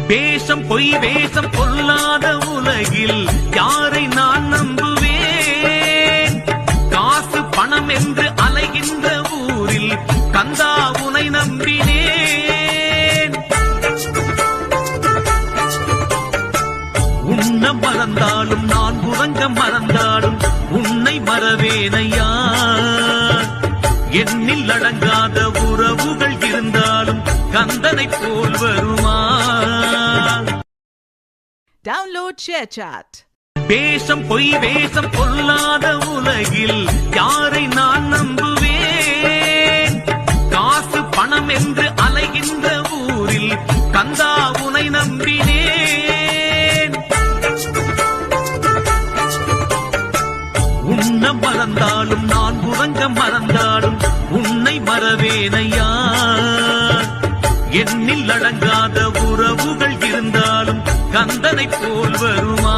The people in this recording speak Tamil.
வேஷம் பொய் வேஷம் பொல்லாத உலகில் யாரை நான் நம்புவேன்? காசு பணம் என்று அலைகின்ற ஊரில் கந்தா உனை நம்பினேன். உன்ன மறந்தாலும் நான் உறங்க மறந்தாலும் உன்னை மறவேனையா. எண்ணில் அடங்காத உறவுகள் இருந்தாலும் கந்தனை போல் வருமா? Download ShareChat. வேஷம் பொய் வேஷம் பொல்லாத உலகில் யாரை நான் நம்புவேன்? காசு பணம் என்று அலைகின்ற ஊரில் கந்தா உனை நம்பினேன். உன்ன மறந்தாலும் நான் உறங்க மறந்தாலும் உன்னை மறவேனையா. எண்ணில் அடங்காத உறவுகள் இருந்தாலும் கந்தனை போல் வருமா?